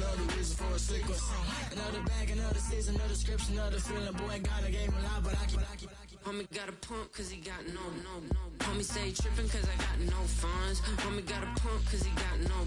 another reason for a sequence. Another bag, another season, another description of the feeling. Boy, God, I gave him a lot, but I keep. Homie got a pump cause he got no. Homie stay trippin' cause I got no funds. Homie got a pump cause he got no.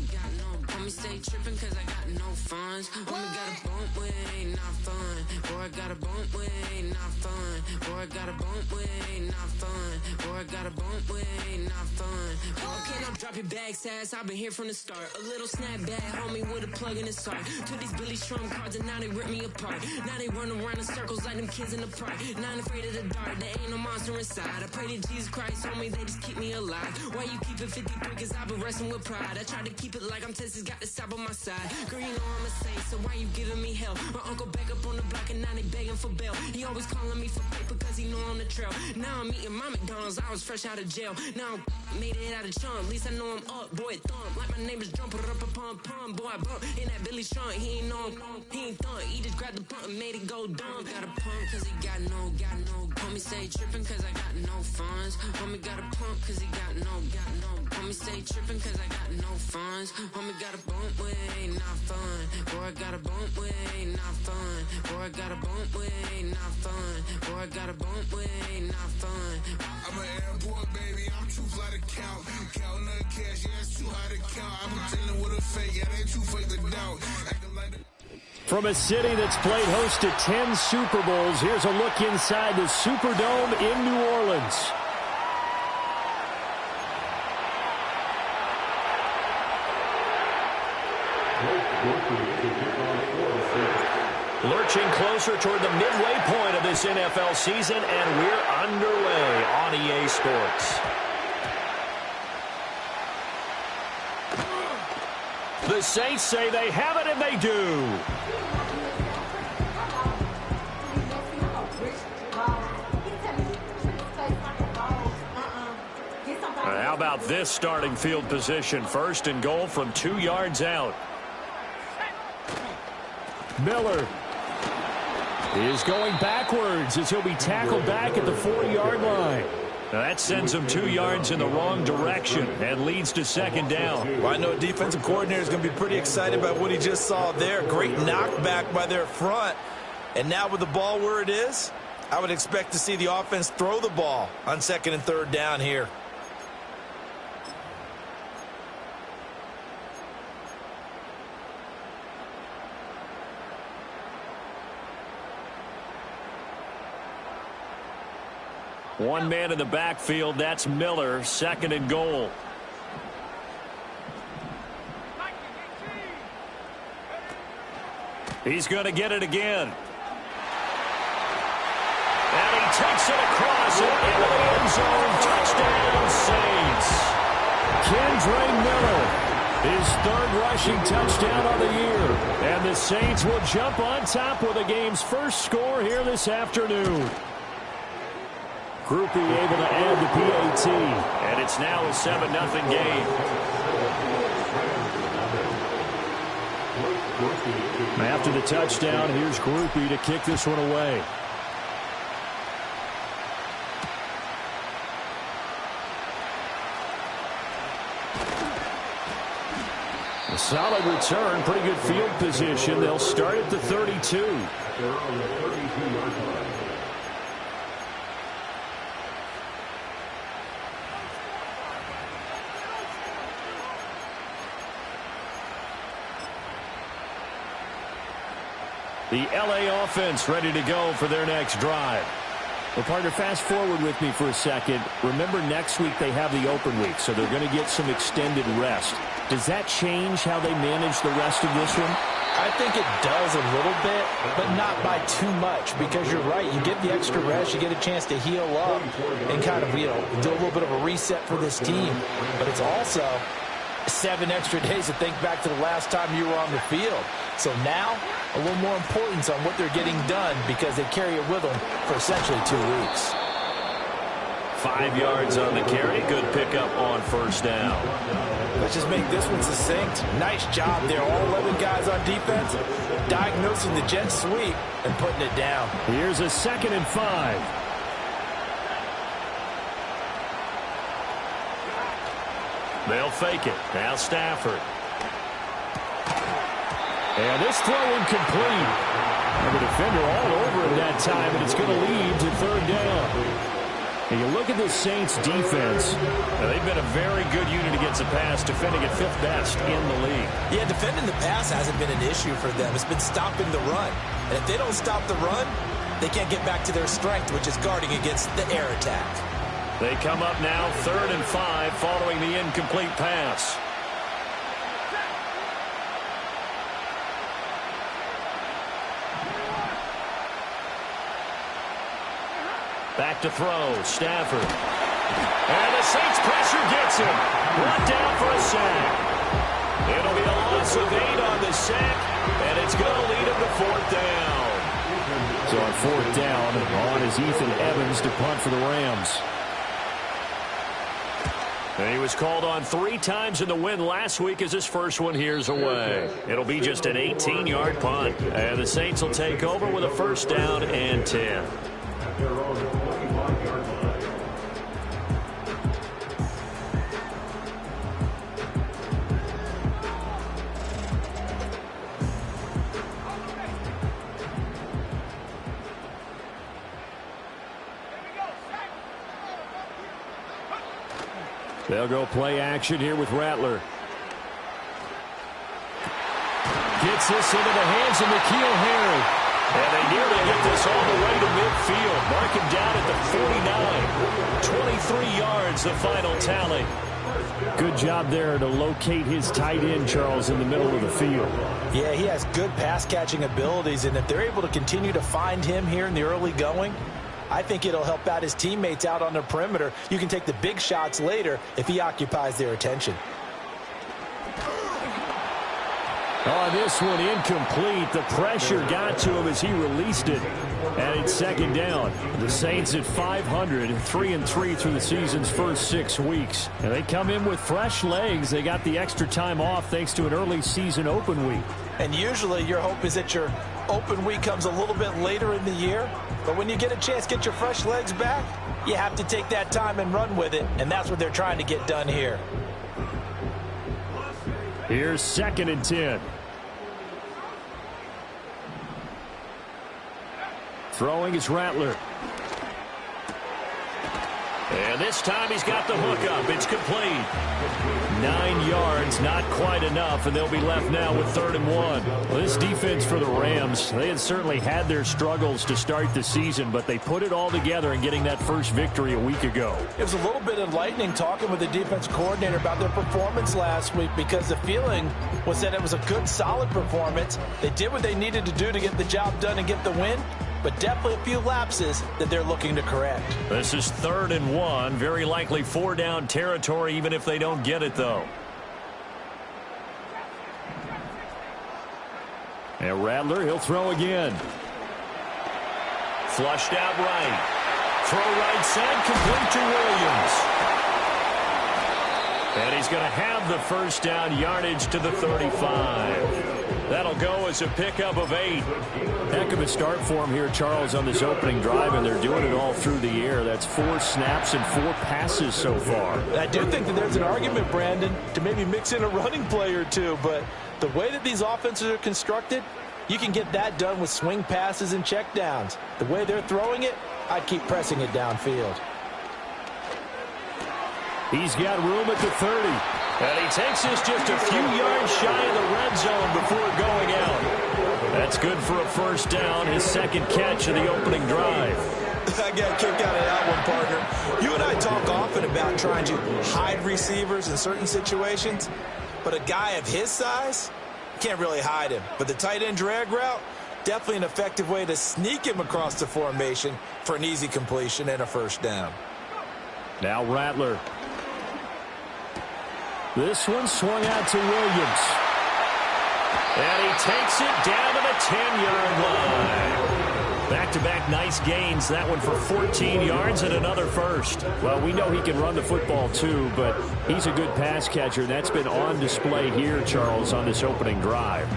Homie stay trippin' cause I got no funds. Homie got a bump with it ain't not fun. Boy, I got a bump with it ain't not fun. Boy, I got a bump with it ain't not fun. Boy, I got a bump with it ain't not fun. Okay, now drop your bag, sass. I've been here from the start. A little snapback, homie, with a plug in his heart. Took these Billy Trump cards and now they rip me apart. Now they run around in circles like them kids in the park. Not afraid of the dark. There ain't no monster inside. I pray to Jesus Christ, homie, they just keep me alive. Why you keep it 53? Cause I've been wrestling with pride. I try to keep it like I'm Texas, got the South on my side. Girl, you know I'm a saint, so why you giving me hell? My uncle back up on the block and now they begging for bail. He always calling me for paper cause he know I'm the trail. Now I'm eating my McDonald's, I was fresh out of jail. Now I'm made it out of chunk, at least I know I'm up. Boy, thump, like my neighbors jump, up a pump. Boy, I bump in that Billy Trump, he ain't know, he ain't thump. He just grabbed the pump and made it go dumb. Got a pump cause he got no. Homie stay trippin' cause I got no funds. Homie got a pump cause he got no. Homie stay trippin' cause I got no funds. Homie got a bump with it ain't not fun. Boy, I got a bump with it ain't not fun. Boy, I got a bump with it ain't not fun. Boy, I got a bump with it ain't not fun. I'm an airport baby, I'm too fly to count. Counting the cash, yeah, it's too high to count. I'm dealing with a fake, yeah, they too fake to doubt. Acting like the From a city that's played host to 10 Super Bowls, here's a look inside the Superdome in New Orleans. Lurching closer toward the midway point of this NFL season, and we're underway on EA Sports. The Saints say they have it, and they do. How about this starting field position? First and goal from 2 yards out. Miller is going backwards as he'll be tackled back at the 4-yard line. Now that sends him 2 yards in the wrong direction and leads to second down. Well, I know a defensive coordinator is going to be pretty excited about what he just saw there. Great knockback by their front. And now with the ball where it is, I would expect to see the offense throw the ball on second and third down here. One man in the backfield, that's Miller, second and goal. He's going to get it again. And he takes it across and into the end zone. Touchdown, Saints. Kendre Miller, his third rushing touchdown of the year. And the Saints will jump on top with the game's first score here this afternoon. Groupie able to add the PAT, and it's now a 7-0 game. After the touchdown, here's Groupie to kick this one away. A solid return, pretty good field position. They'll start at the 32. They're on the 32-yard line. The LA offense ready to go for their next drive. Well, partner, fast forward with me for a second. Remember, next week they have the open week, so they're going to get some extended rest. Does that change how they manage the rest of this one? I think it does a little bit, but not by too much, because you're right. You get the extra rest, you get a chance to heal up and kind of, do a little bit of a reset for this team. But it's also 7 extra days to think back to the last time you were on the field. So now, a little more importance on what they're getting done, because they carry it with them for essentially 2 weeks. 5 yards on the carry. Good pickup on first down. Let's just make this one succinct. Nice job there. All 11 guys on defense diagnosing the jet sweep and putting it down. Here's a 2nd and 5. They'll fake it. Now Stafford. And this throw incomplete. And the defender all over him that time, and it's going to lead to third down. And you look at this Saints defense. Now, they've been a very good unit against the pass, defending at 5th best in the league. Yeah, defending the pass hasn't been an issue for them. It's been stopping the run. And if they don't stop the run, they can't get back to their strength, which is guarding against the air attack. They come up now 3rd and 5 following the incomplete pass. Back to throw, Stafford. And the Saints pressure gets him. Brought down for a sack. It'll be a loss of 8 on the sack, and it's going to lead him to 4th down. So on 4th down, on is Ethan Evans to punt for the Rams. And he was called on 3 times in the win last week as his first one here's away. It'll be just an 18-yard punt. And the Saints will take over with a 1st down and 10. They'll go play action here with Rattler. Gets this into the hands of N'Keal Harry. And they nearly get this all the way to midfield. Mark him down at the 49. 23 yards, the final tally. Good job there to locate his tight end, Charles, in the middle of the field. Yeah, he has good pass-catching abilities, and if they're able to continue to find him here in the early going, I think it'll help out his teammates out on the perimeter. You can take the big shots later if he occupies their attention. On this one, incomplete. The pressure got to him as he released it. And it's 2nd down. The Saints at 500, 3-3 through the season's first 6 weeks. And they come in with fresh legs. They got the extra time off thanks to an early season open week. And usually your hope is that your open week comes a little bit later in the year. But when you get a chance to get your fresh legs back, you have to take that time and run with it. And that's what they're trying to get done here. Here's 2nd and 10. Throwing is Rattler. And this time he's got the hook up. It's complete. 9 yards, not quite enough, and they'll be left now with 3rd and 1. Well, this defense for the Rams, they had certainly had their struggles to start the season, but they put it all together in getting that first victory a week ago. It was a little bit enlightening talking with the defense coordinator about their performance last week because the feeling was that it was a good, solid performance. They did what they needed to do to get the job done and get the win, but definitely a few lapses that they're looking to correct. This is 3rd and 1. Very likely 4-down territory, even if they don't get it, though. And Rattler, he'll throw again. Flushed out right. Throw right side, complete to Williams. And he's going to have the 1st down, yardage to the 35. That'll go as a pickup of 8. Heck of a start for him here, Charles, on this opening drive, and they're doing it all through the air. That's 4 snaps and 4 passes so far. I do think that there's an argument, Brandon, to maybe mix in a running play or two, but the way that these offenses are constructed, you can get that done with swing passes and checkdowns. The way they're throwing it, I'd keep pressing it downfield. He's got room at the 30. And he takes this just a few yards shy of the red zone before going out. That's good for a 1st down, his 2nd catch of the opening drive. I got a kick out of that one, partner. You and I talk often about trying to hide receivers in certain situations, but a guy of his size, can't really hide him. But the tight end drag route, definitely an effective way to sneak him across the formation for an easy completion and a 1st down. Now Rattler. This one swung out to Williams. And he takes it down to the 10-yard line. Back-to-back nice gains. That one for 14 yards and another 1st. Well, we know he can run the football too, but he's a good pass catcher. That's been on display here, Charles, on this opening drive.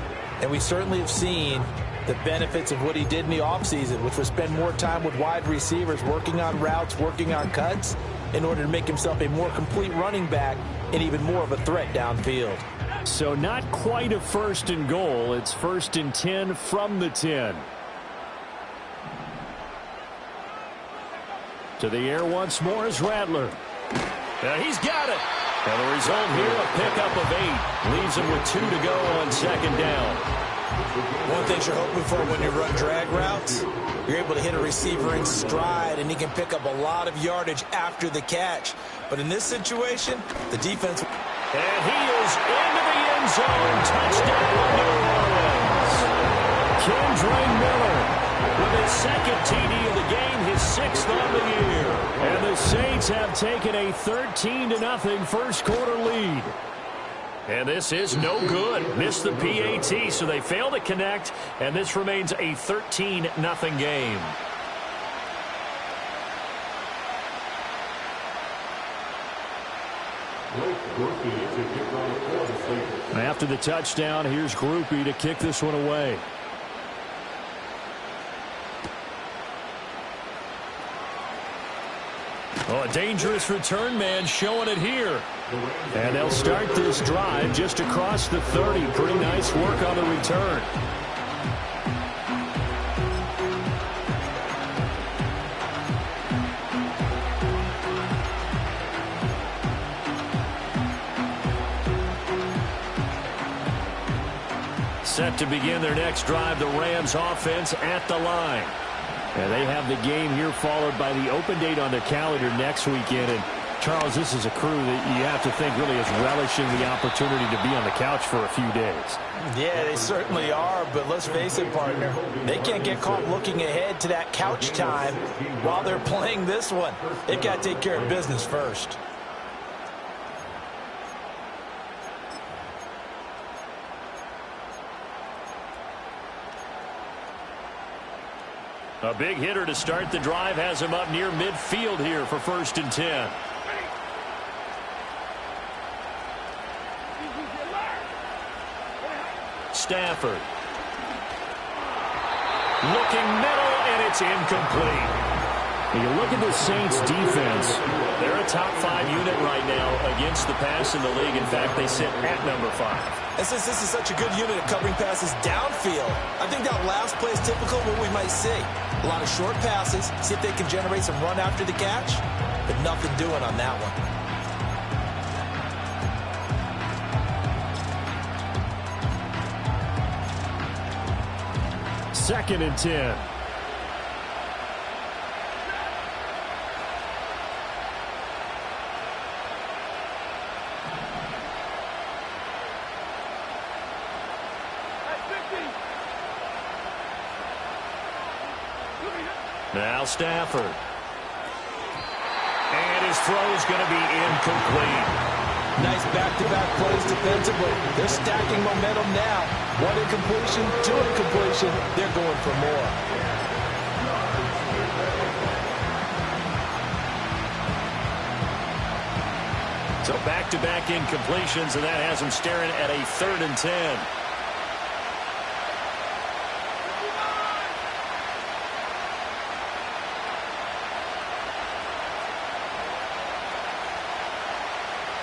And we certainly have seen the benefits of what he did in the offseason, which was spend more time with wide receivers, working on routes, working on cuts, in order to make himself a more complete running back and even more of a threat downfield. So not quite a 1st and goal. It's 1st and 10 from the 10. To the air once more is Rattler. He's got it. And the result here, a pickup of 8. Leaves him with 2 to go on 2nd down. One thing you're hoping for when you run drag routes, you're able to hit a receiver in stride, and he can pick up a lot of yardage after the catch. But in this situation, the defense... And he is into the end zone. Touchdown, New Orleans. Kendre Miller with his 2nd TD of the game, his 6th on the year. And the Saints have taken a 13-0 first quarter lead. And this is no good. Missed the PAT, so they fail to connect, and this remains a 13-0 game. After the touchdown, here's Grupe to kick this one away. Oh, a dangerous return man showing it here. And they'll start this drive just across the 30. Pretty nice work on the return. Set to begin their next drive, the Rams offense at the line. And they have the game here followed by the open date on their calendar next weekend. And Charles, this is a crew that you have to think really is relishing the opportunity to be on the couch for a few days. Yeah, they certainly are, but let's face it, partner, they can't get caught looking ahead to that couch time while they're playing this one. They've got to take care of business first. A big hitter to start the drive has him up near midfield here for 1st and 10. Stafford. Looking middle, and it's incomplete. You look at the Saints defense. They're a top 5 unit right now against the pass in the league. In fact, they sit at number 5. And since this is such a good unit of covering passes downfield, I think that last play is typical of what we might see. A lot of short passes, see if they can generate some run after the catch, but nothing doing on that one. 2nd and 10. Now Stafford. And his throw is going to be incomplete. Nice back-to-back plays defensively. They're stacking momentum now. 1 incompletion, 2 incompletion. They're going for more. So back-to-back incompletions, and that has them staring at a 3rd and 10.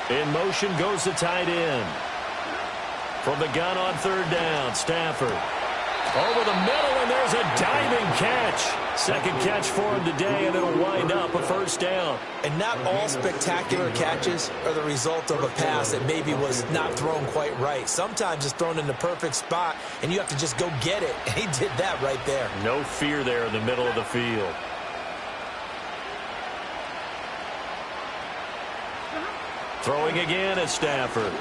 In motion goes the tight end. From the gun on 3rd down, Stafford. Over the middle, and there's a diving catch. 2nd catch for him today, and it'll wind up a 1st down. And not all spectacular catches are the result of a pass that maybe was not thrown quite right. Sometimes it's thrown in the perfect spot, and you have to just go get it. And he did that right there. No fear there in the middle of the field. Throwing again at Stafford.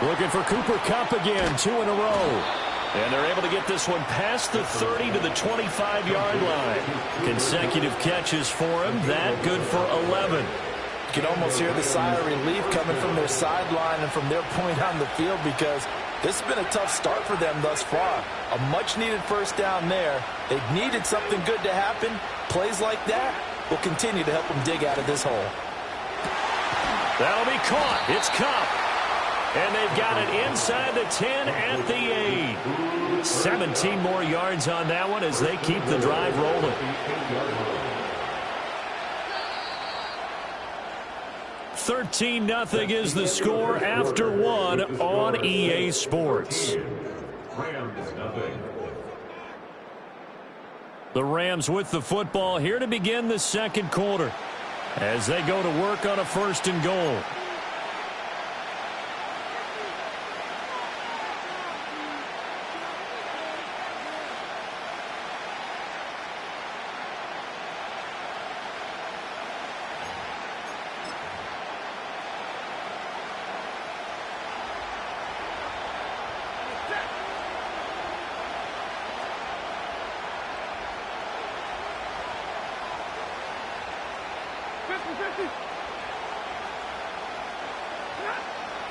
Looking for Cooper Kupp again, 2 in a row. And they're able to get this one past the 30 to the 25-yard line. Consecutive catches for him. That good for 11. You can almost hear the sigh of relief coming from their sideline and from their point on the field, because this has been a tough start for them thus far. A much-needed 1st down there. They've needed something good to happen. Plays like that will continue to help them dig out of this hole. That'll be caught. It's Kupp. And they've got it inside the 10 at the 8. 17 more yards on that one as they keep the drive rolling. 13-0 is the score after one on EA Sports. The Rams with the football here to begin the second quarter as they go to work on a 1st and goal.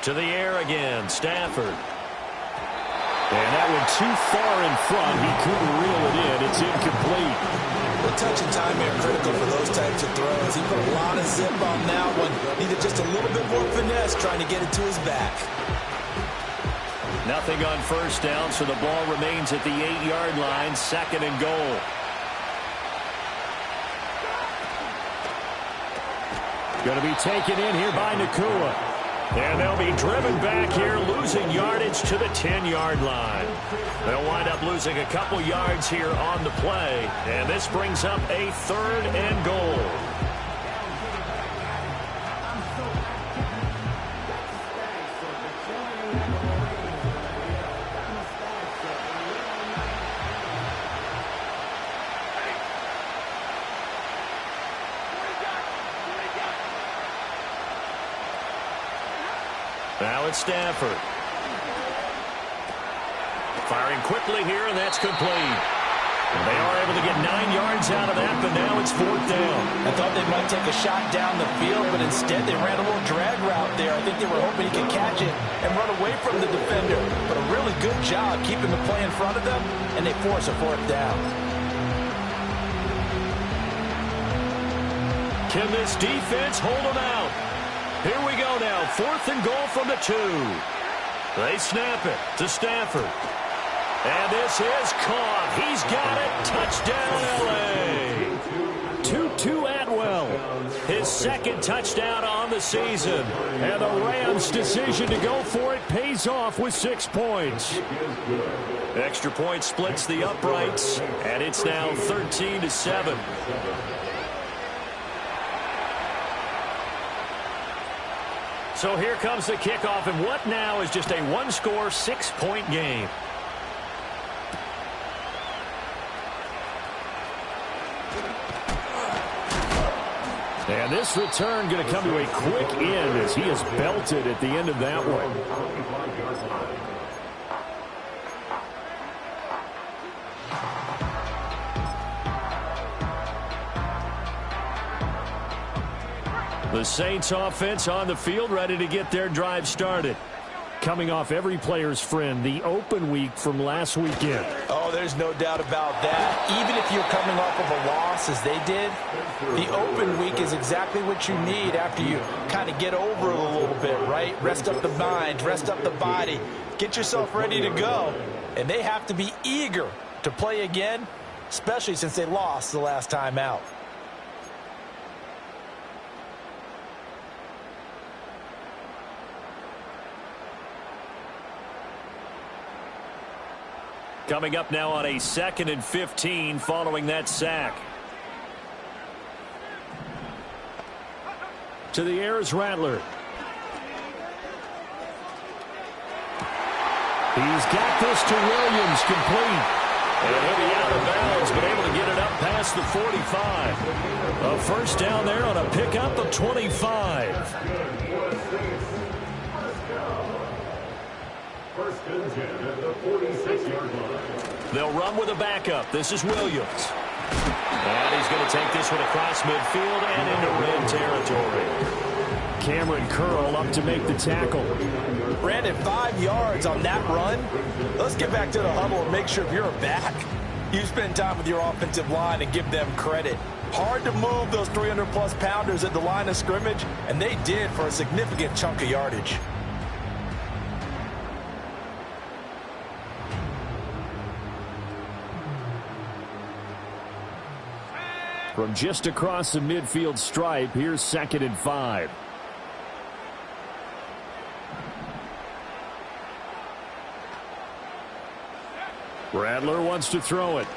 To the air again, Stafford. And that one too far in front. He couldn't reel it in. It's incomplete. Well, touch and timing are critical for those types of throws. He put a lot of zip on that one. Needed just a little bit more finesse trying to get it to his back. Nothing on 1st down, so the ball remains at the 8-yard line, 2nd and goal. Going to be taken in here by Nacua. And they'll be driven back here, losing yardage to the 10-yard line. They'll wind up losing a couple yards here on the play. And this brings up a 3rd and goal. Now it's Stafford. Firing quickly here, and that's complete. They are able to get 9 yards out of that, but now it's 4th down. I thought they might take a shot down the field, but instead they ran a little drag route there. I think they were hoping he could catch it and run away from the defender. But a really good job keeping the play in front of them, and they force a 4th down. Can this defense hold them out? Here we go now, 4th and goal from the 2. They snap it to Stafford. And this is caught. He's got it. Touchdown, L.A. Tutu Atwell. His 2nd touchdown on the season. And the Rams' decision to go for it pays off with 6 points. Extra point splits the uprights, and it's now 13-7. So here comes the kickoff, and what now is just a 1-score, 6-point game. And this return going to come to a quick end as he is belted at the end of that one. The Saints offense on the field, ready to get their drive started. Coming off every player's friend, the open week from last weekend. Oh, there's no doubt about that. Even if you're coming off of a loss as they did, the open week is exactly what you need after you kind of get over it a little bit, right? Rest up the mind, rest up the body, get yourself ready to go. And they have to be eager to play again, especially since they lost the last time out. Coming up now on a 2nd and 15 following that sack. To the air is Rattler. He's got this to Williams, complete. And he'll be out of bounds, but able to get it up past the 45. A 1st down there on a pickup of 25. They'll run with a backup. This is Williams. And he's going to take this one across midfield and into red territory. Cameron Curl up to make the tackle. Brandon, 5 yards on that run. Let's get back to the huddle and make sure if you're a back, you spend time with your offensive line and give them credit. Hard to move those 300-plus pounders at the line of scrimmage, and they did for a significant chunk of yardage. From just across the midfield stripe, here's 2nd and 5. Rattler wants to throw it.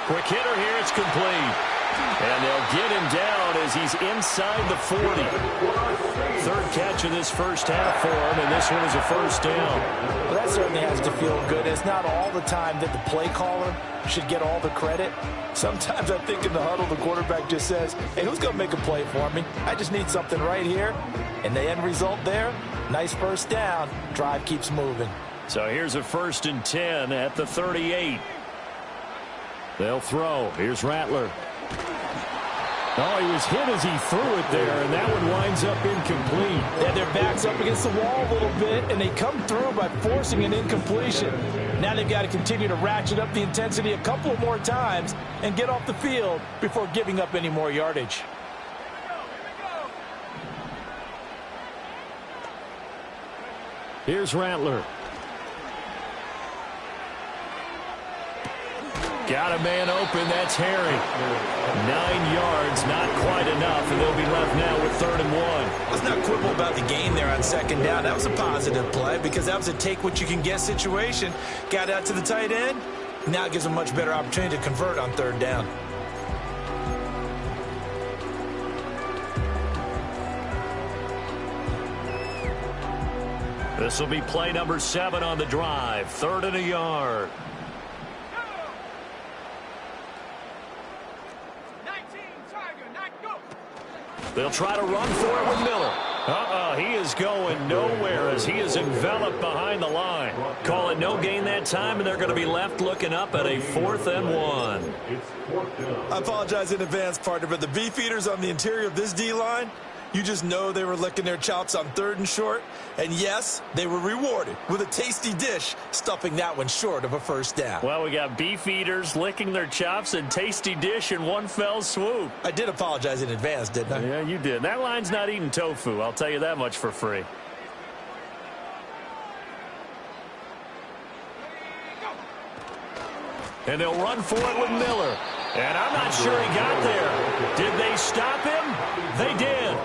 Quick hitter here. It's complete. And they'll get him down as he's inside the 40. Third catch of this first half for him, and this one is a first down. Well, that certainly has to feel good. It's not all the time that the play caller should get all the credit. Sometimes I think in the huddle, the quarterback just says, hey, who's going to make a play for me? I just need something right here. And the end result there, nice first down. Drive keeps moving. So here's a 1st and 10 at the 38. They'll throw. Here's Rattler. Oh, he was hit as he threw it there, and that one winds up incomplete. They had their backs up against the wall a little bit, and they come through by forcing an incompletion. Now they've got to continue to ratchet up the intensity a couple of more times and get off the field before giving up any more yardage. Here's Rattler. Got a man open. That's Harry. 9 yards, not quite enough, and they'll be left now with 3rd and 1. Let's not quibble about the gain there on 2nd down. That was a positive play because that was a take-what-you-can-get situation. Got out to the tight end. Now it gives them much better opportunity to convert on 3rd down. This will be play number 7 on the drive. 3rd and a yard. They'll try to run for it with Miller. He is going nowhere as he is enveloped behind the line. Call it no gain that time, and they're going to be left looking up at a 4th and 1. I apologize in advance, partner, but the beefeaters on the interior of this D-line, you just know they were licking their chops on 3rd and short. And yes, they were rewarded with a tasty dish, stuffing that one short of a 1st down. Well, we got beef eaters licking their chops and tasty dish in one fell swoop. I did apologize in advance, didn't I? Yeah, you did. That line's not eating tofu. I'll tell you that much for free. And they'll run for it with Miller. And I'm not sure he got there. Did they stop him? They did.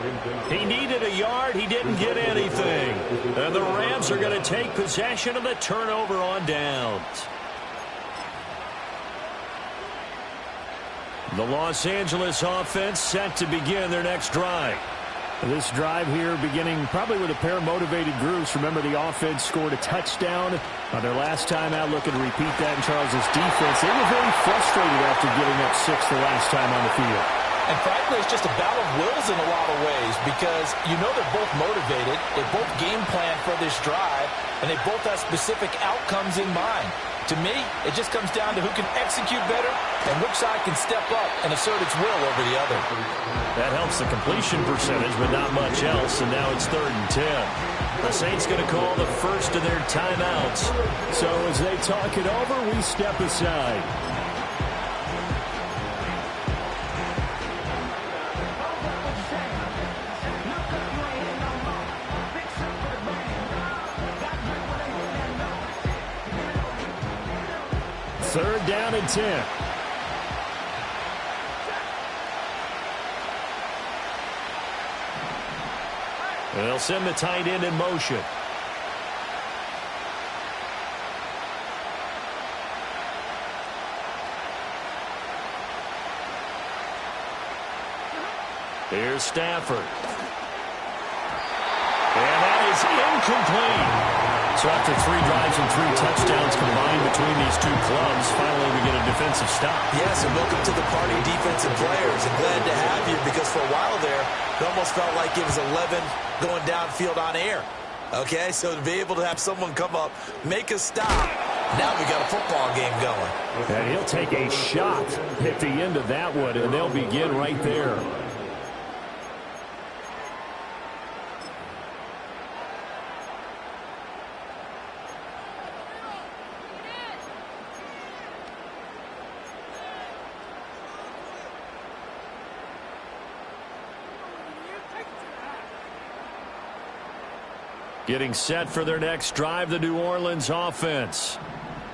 He needed a yard. He didn't get anything. And the Rams are going to take possession of the turnover on downs. The Los Angeles offense set to begin their next drive. This drive here beginning probably with a pair of motivated groups. Remember, the offense scored a touchdown on their last time out, looking to repeat that in Charles' defense. They were very frustrated after giving up 6 the last time on the field. And frankly, it's just a battle of wills in a lot of ways because you know they're both motivated. They both game plan for this drive, and they both have specific outcomes in mind. To me, it just comes down to who can execute better and which side can step up and assert its will over the other. That helps the completion percentage, but not much else, and now it's 3rd and 10. The Saints going to call the first of their timeouts. So as they talk it over, we step aside. Third down and 10. They'll send the tight end in motion. Here's Stafford. And that is incomplete. So after 3 drives and 3 touchdowns combined between these two clubs, finally we get a defensive stop. Yes, and welcome to the party, defensive players. And glad to have you because for a while there, it almost felt like it was 11 going downfield on air. Okay, so to be able to have someone come up, make a stop, now we got a football game going. And he'll take a shot at the end of that one, and they'll begin right there. Getting set for their next drive, the New Orleans offense.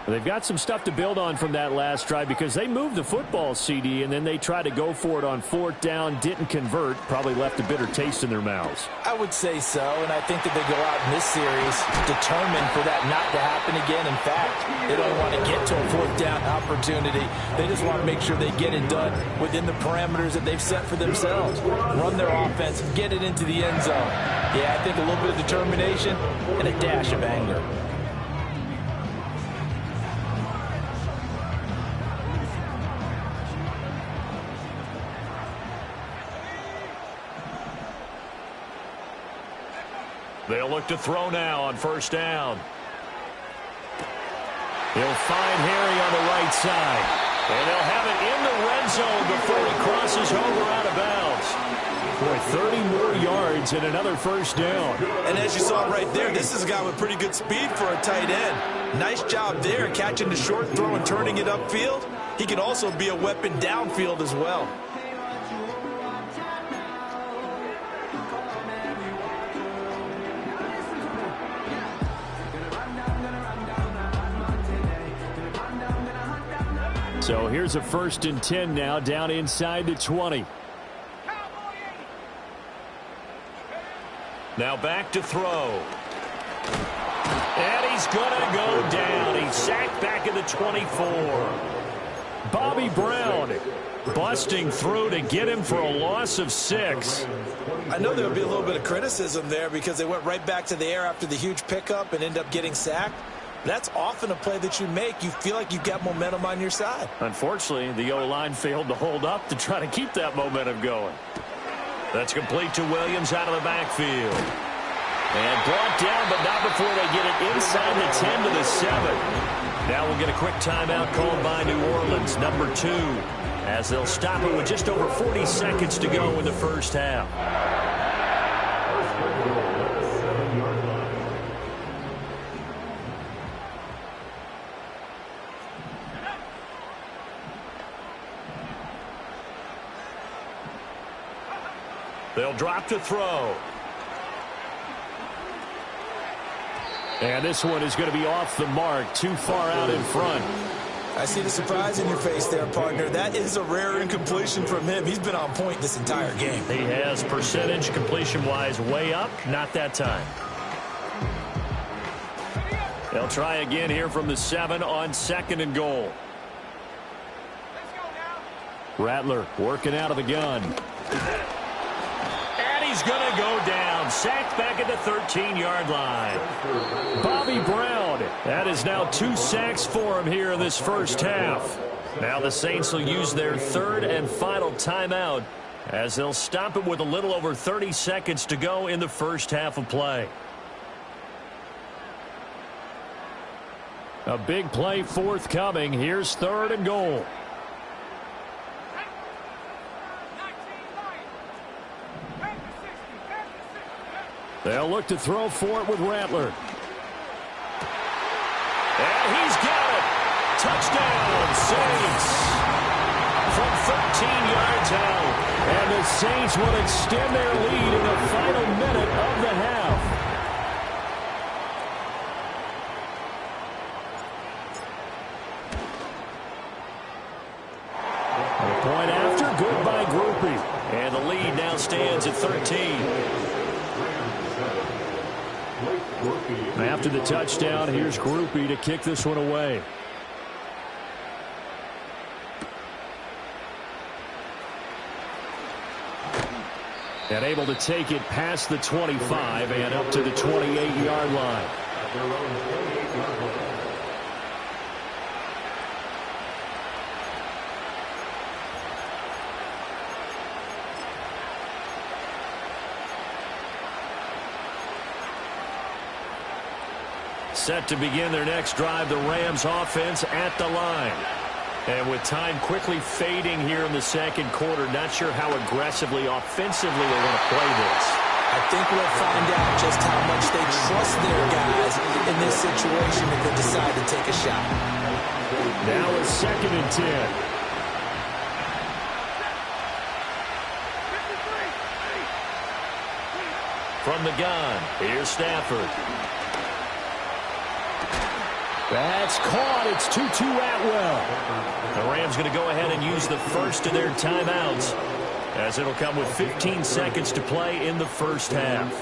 They've got some stuff to build on from that last drive because they moved the football, CD, and then they tried to go for it on 4th down, didn't convert, probably left a bitter taste in their mouths. I would say so, and I think that they go out in this series determined for that not to happen again. In fact, they don't want to get to a 4th down opportunity. They just want to make sure they get it done within the parameters that they've set for themselves. Run their offense, get it into the end zone. Yeah, I think a little bit of determination and a dash of anger. They'll look to throw now on 1st down. He'll find Harry on the right side. And they'll have it in the red zone before he crosses over out of bounds. Boy, 30 more yards and another 1st down. And as you saw right there, this is a guy with pretty good speed for a tight end. Nice job there, catching the short throw and turning it upfield. He can also be a weapon downfield as well. So here's a 1st and 10 now, down inside the 20. Now back to throw. And he's going to go down. He's sacked back at the 24. Bobby Brown busting through to get him for a loss of 6. I know there would be a little bit of criticism there because they went right back to the air after the huge pickup and end up getting sacked. That's often a play that you make. You feel like you've got momentum on your side. Unfortunately, the O-line failed to hold up to try to keep that momentum going. That's complete to Williams out of the backfield. And brought down, but not before they get it inside the 10 to the 7. Now we'll get a quick timeout called by New Orleans, number 2, as they'll stop it with just over 40 seconds to go in the 1st half. They'll drop to throw. And this one is going to be off the mark, too far out in front. I see the surprise in your face there, partner. That is a rare incompletion from him. He's been on point this entire game. He has percentage completion-wise way up. Not that time. They'll try again here from the 7 on 2nd and goal. Rattler working out of the gun. He's going to go down. Sacked back at the 13-yard line. Bobby Brown. That is now 2 sacks for him here in this 1st half. Now the Saints will use their 3rd and final timeout as they'll stop it with a little over 30 seconds to go in the 1st half of play. A big play forthcoming. Here's 3rd and goal. They'll look to throw for it with Rattler. And he's got it. Touchdown, Saints. From 13 yards out. And the Saints will extend their lead in the final minute of the half. A point after, good by Grupe. And the lead now stands at 13. After the touchdown, here's Grupe to kick this one away. And able to take it past the 25 and up to the 28-yard line. Set to begin their next drive, the Rams offense at the line. And with time quickly fading here in the 2nd quarter, not sure how aggressively, offensively they want to play this. I think we'll find out just how much they trust their guys in this situation if they decide to take a shot. Now it's 2nd and 10. From the gun, here's Stafford. That's caught. It's 2-2 Atwell. The Rams going to go ahead and use the first of their timeouts, as it'll come with 15 seconds to play in the first half.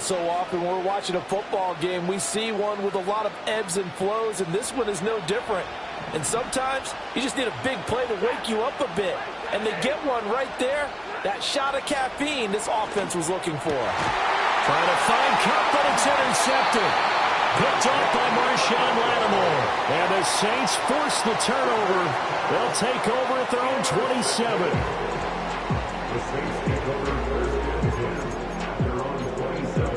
So often we're watching a football game, we see one with a lot of ebbs and flows, and this one is no different. And sometimes you just need a big play to wake you up a bit. And they get one right there. That shot of caffeine this offense was looking for. Trying to find Kupp, but it's intercepted. Picked off by Marshawn Lattimore. And the Saints force the turnover. They'll take over at their own 27. The Saints take over first and 10 at their own 27-yard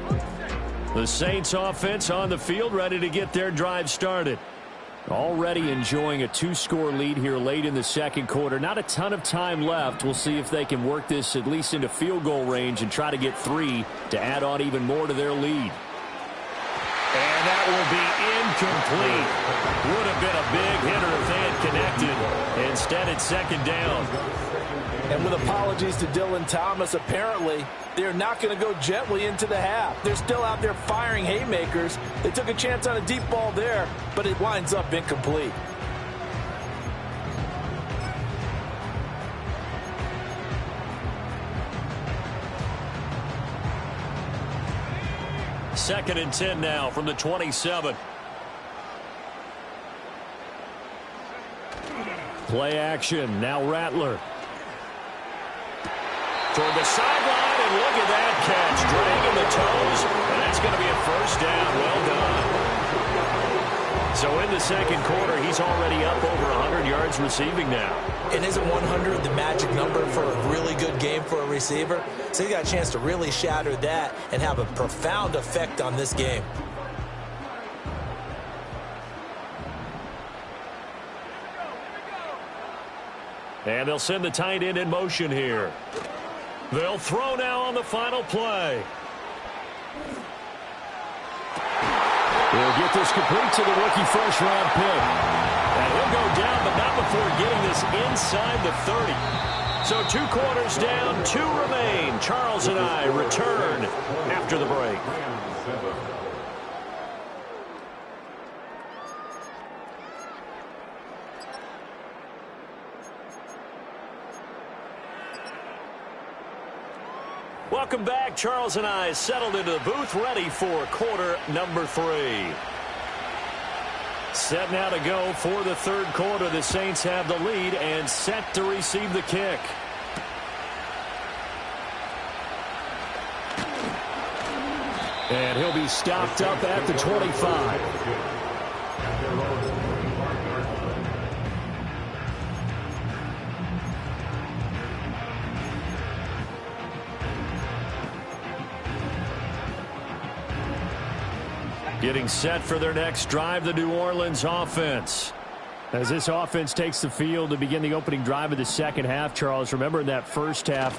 line. The Saints offense on the field, ready to get their drive started. Already enjoying a 2-score lead here late in the second quarter. Not a ton of time left. We'll see if they can work this at least into field goal range and try to get 3 to add on even more to their lead. And that will be incomplete. Would have been a big hitter if they had connected. Instead, it's second down. And with apologies to Dylan Thomas, apparently they're not going to go gently into the half. They're still out there firing haymakers. They took a chance on a deep ball there, but it winds up incomplete. Second and 10 now from the 27. Play action. Now Rattler. Toward the sideline, and look at that catch. Dragging the toes, and that's going to be a first down. Well done. So in the second quarter, he's already up over 100 yards receiving now. And isn't 100 the magic number for a really good game for a receiver? So he got a chance to really shatter that and have a profound effect on this game. And they'll send the tight end in motion here. They'll throw now on the final play. He'll get this complete to the rookie first-round pick. And he'll go down, but not before getting this inside the 30. So 2 quarters down, 2 remain. Charles and I return after the break. Welcome back. Charles and I settled into the booth, ready for quarter number 3. Set now to go for the third quarter. The Saints have the lead and set to receive the kick. And he'll be stopped up at the 25. Getting set for their next drive, the New Orleans offense. As this offense takes the field to begin the opening drive of the second half, Charles, remember in that first half,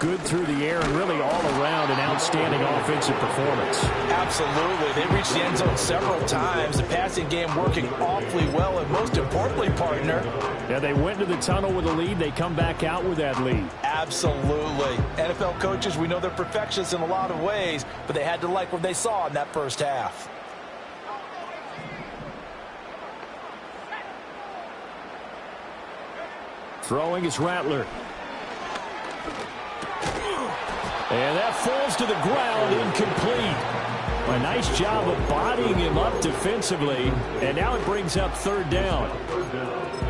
good through the air and really all around an outstanding offensive performance. Absolutely. They reached the end zone several times. The passing game working awfully well, and most importantly, partner. Yeah, they went to the tunnel with a lead. They come back out with that lead. Absolutely. NFL coaches, we know they're perfectionists in a lot of ways, but they had to like what they saw in that first half. Throwing is Rattler. And that falls to the ground, incomplete. A nice job of bodying him up defensively, and now it brings up third down.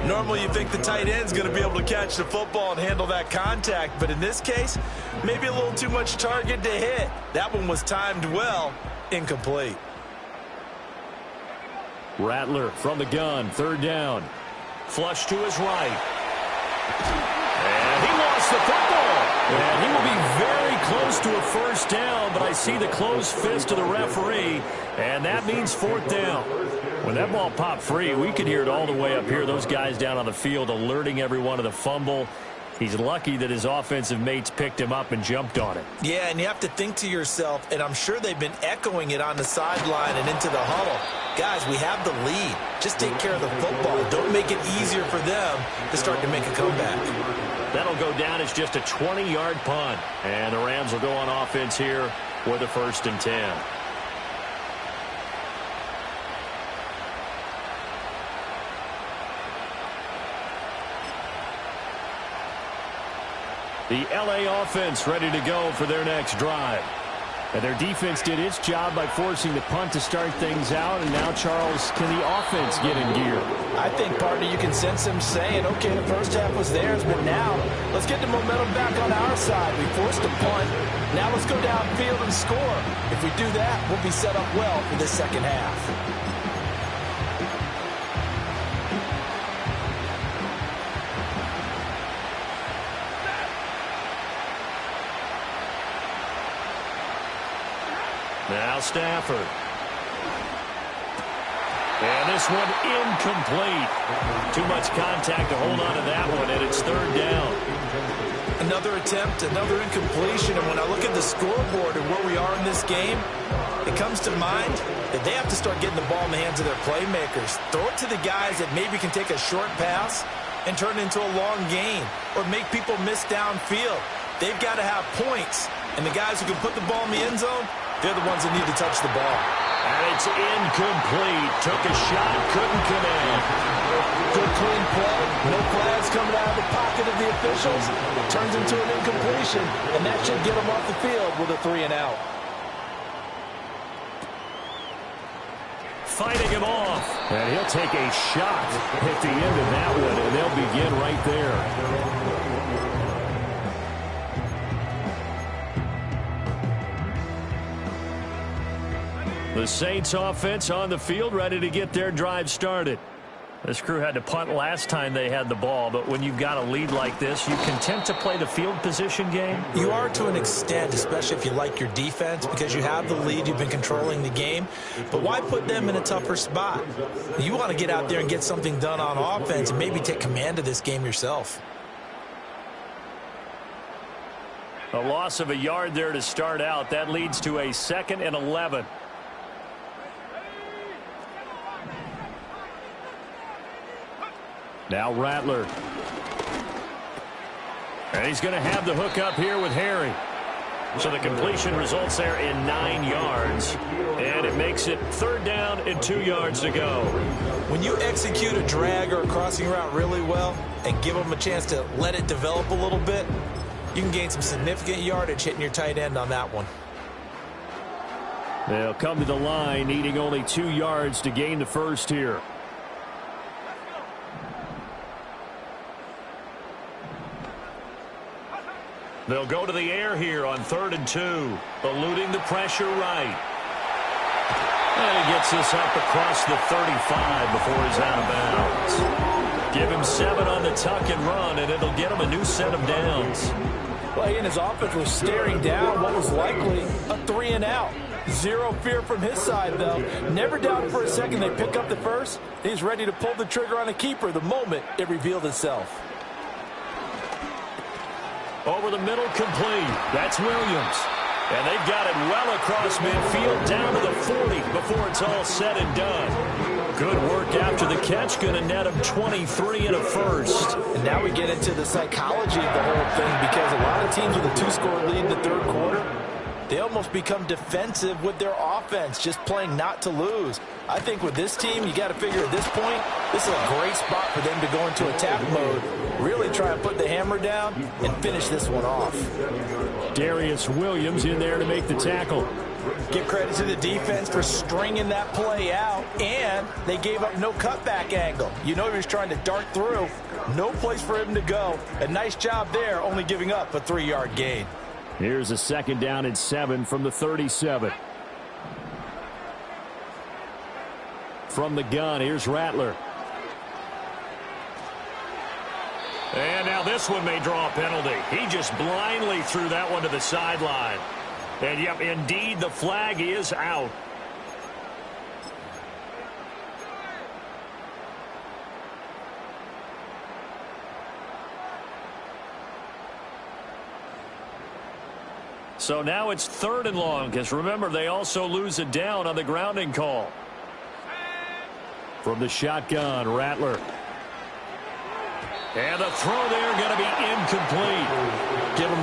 Normally you think the tight end's going to be able to catch the football and handle that contact, but in this case, maybe a little too much target to hit. That one was timed well, incomplete. Rattler from the gun, third down. Flush to his right. And he lost the football. And he will be very close to a first down, but I see the closed fist of the referee, and that means fourth down. When that ball popped free, we could hear it all the way up here. Those guys down on the field alerting everyone of the fumble. He's lucky that his offensive mates picked him up and jumped on it. Yeah, and you have to think to yourself, and I'm sure they've been echoing it on the sideline and into the huddle. Guys, we have the lead. Just take care of the football. Don't make it easier for them to start to make a comeback. That'll go down as just a 20-yard punt. And the Rams will go on offense here with a 1st and 10. The LA offense ready to go for their next drive. And their defense did its job by forcing the punt to start things out. And now, Charles, can the offense get in gear? I think, partner, you can sense them saying, okay, the first half was theirs, but now let's get the momentum back on our side. We forced a punt. Now let's go downfield and score. If we do that, we'll be set up well for this second half. Now Stafford. And this one incomplete. Too much contact to hold on to that one, and it's 3rd down. Another attempt, another incompletion, and when I look at the scoreboard and where we are in this game, it comes to mind that they have to start getting the ball in the hands of their playmakers. Throw it to the guys that maybe can take a short pass and turn it into a long gain or make people miss downfield. They've got to have points, and the guys who can put the ball in the end zone, they're the ones that need to touch the ball. And it's incomplete. Took a shot, couldn't connect. Good clean play. No flags coming out of the pocket of the officials. Turns into an incompletion, and that should get them off the field with a 3-and-out. Fighting him off. And he'll take a shot at the end of that one, and they'll begin right there. The Saints offense on the field, ready to get their drive started. This crew had to punt last time they had the ball, but when you've got a lead like this, you content to play the field position game? You are to an extent, especially if you like your defense, because you have the lead, you've been controlling the game. But why put them in a tougher spot? You want to get out there and get something done on offense and maybe take command of this game yourself. A loss of a yard there to start out. That leads to a 2nd and 11. Now Rattler. And he's going to have the hook up here with Harry. So the completion results there in 9 yards. And it makes it 3rd down and 2 yards to go. When you execute a drag or a crossing route really well and give them a chance to let it develop a little bit, you can gain some significant yardage hitting your tight end on that one. They'll come to the line needing only 2 yards to gain the first here. They'll go to the air here on 3rd and 2. Eluding the pressure right. And he gets this up across the 35 before he's out of bounds. Give him 7 on the tuck and run, and it'll get him a new set of downs. Well, he and his offense were staring down what was likely a 3-and-out. Zero fear from his side, though. Never doubted for a second they pick up the first. He's ready to pull the trigger on a keeper the moment it revealed itself. Over the middle, complete. That's Williams. And they've got it well across midfield, down to the 40 before it's all said and done. Good work after the catch. Going to net him 23 and a first. And now we get into the psychology of the whole thing, because a lot of teams with a 2-score lead in the 3rd quarter, they almost become defensive with their offense, just playing not to lose. I think with this team, you got to figure at this point, this is a great spot for them to go into attack mode, really try and put the hammer down and finish this one off. Darius Williams in there to make the tackle. Give credit to the defense for stringing that play out, and they gave up no cutback angle. You know he was trying to dart through. No place for him to go. A nice job there, only giving up a 3-yard gain. Here's a 2nd down and 7 from the 37. From the gun, here's Rattler. And now this one may draw a penalty. He just blindly threw that one to the sideline. And, yep, indeed, the flag is out. So now it's 3rd and long, because remember, they also lose it down on the grounding call. From the shotgun, Rattler. And the throw there going to be incomplete.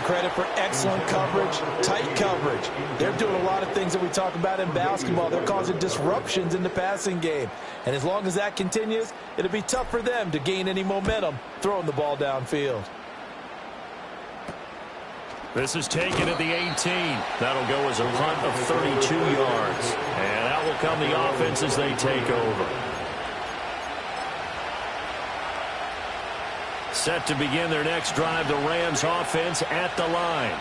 credit for excellent coverage, tight coverage. They're doing a lot of things that we talk about in basketball. They're causing disruptions in the passing game. And as long as that continues, it'll be tough for them to gain any momentum throwing the ball downfield. This is taken at the 18. That'll go as a punt of 32 yards. And out will come the offense as they take over. Set to begin their next drive, the Rams offense at the line.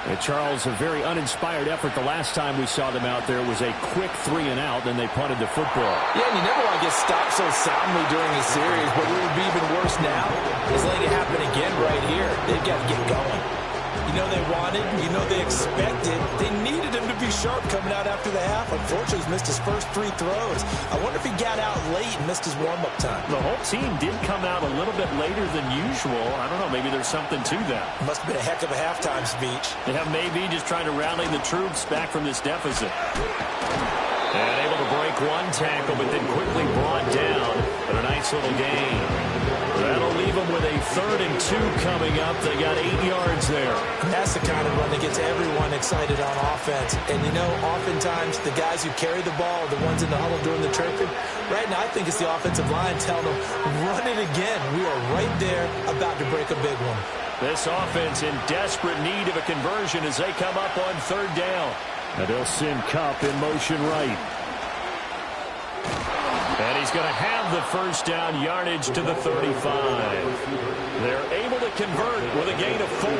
And Charles, a very uninspired effort the last time we saw them out there. It was a quick 3-and-out, then they punted the football. Yeah, and you never want to get stopped so soundly during a series, but what would be even worse now is letting it happen again right here. They've got to get going. You know they wanted, you know they expected. They needed him to be sharp coming out after the half. Unfortunately, he's missed his first 3 throws. I wonder if he got out late and missed his warm-up time. The whole team did come out a little bit later than usual. I don't know, maybe there's something to that. Must have been a heck of a halftime speech. Yeah, maybe just trying to rally the troops back from this deficit. And able to break one tackle, but then quickly brought down. But a nice little gain. That'll leave them with a 3rd and 2 coming up. They got 8 yards there. That's the kind of run that gets everyone excited on offense. And, you know, oftentimes the guys who carry the ball are the ones in the huddle doing the tricking. Right now, I think it's the offensive line telling them, run it again. We are right there about to break a big one. This offense in desperate need of a conversion as they come up on 3rd down. And they'll send Kupp in motion right. And he's going to have the first down, yardage to the 35. They're able to convert with a gain of 4.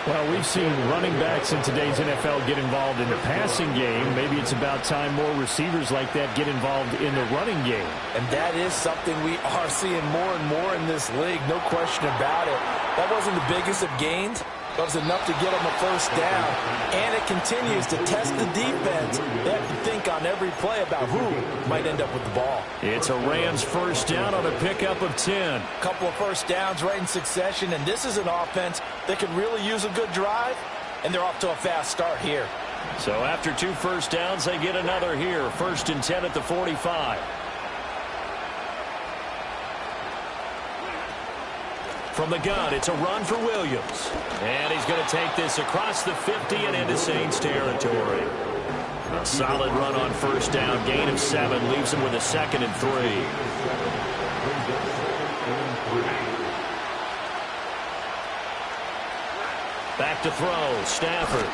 Well, we've seen running backs in today's NFL get involved in the passing game. Maybe it's about time more receivers like that get involved in the running game. And that is something we are seeing more and more in this league, no question about it. That wasn't the biggest of gains. That was enough to get them a first down. And it continues to test the defense. They have to think on every play about who might end up with the ball. It's a Rams first down on a pickup of 10. A couple of first downs right in succession, and this is an offense that could really use a good drive, and they're off to a fast start here. So after 2 first downs, they get another here. 1st and 10 at the 45. From the gun, it's a run for Williams. And he's going to take this across the 50 and into Saints territory. A solid run on first down. Gain of 7 leaves him with a 2nd and 3. Back to throw. Stafford.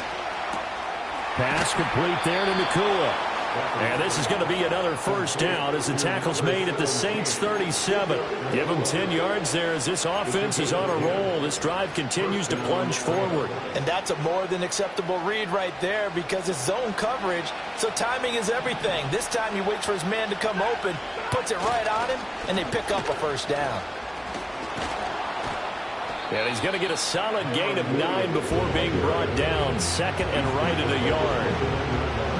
Pass complete there to Nakua. And this is going to be another first down as the tackle's made at the Saints 37. Give them 10 yards there as this offense is on a roll. This drive continues to plunge forward. And that's a more than acceptable read right there because it's zone coverage, so timing is everything. This time he waits for his man to come open, puts it right on him, and they pick up a first down. And he's going to get a solid gain of 9 before being brought down. 2nd and right at a yard.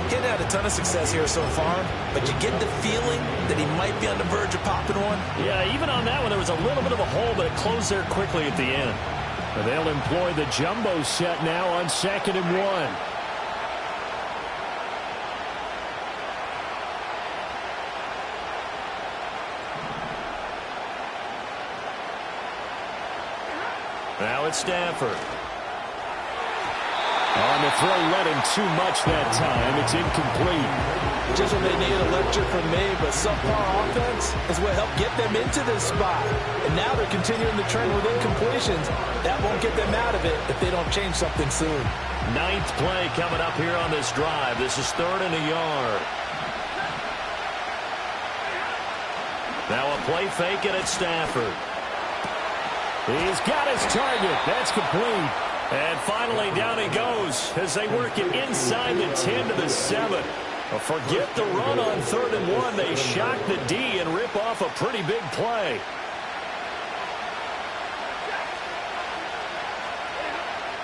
He hadn't had a ton of success here so far, but you get the feeling that he might be on the verge of popping one. Yeah, even on that one, there was a little bit of a hole, but it closed there quickly at the end. And they'll employ the jumbo set now on 2nd and 1. Now it's Stafford. On the throw, led him too much that time. It's incomplete. Just when they needed a lecture from me, but subpar offense is what helped get them into this spot. And now they're continuing the trend with incompletions. That won't get them out of it if they don't change something soon. 9th play coming up here on this drive. This is 3rd and a yard. Now a play fake and it's Stafford. He's got his target. That's complete. And finally, down he goes as they work it inside the 10 to the 7. Forget the run on 3rd and 1. They shock the D and rip off a pretty big play.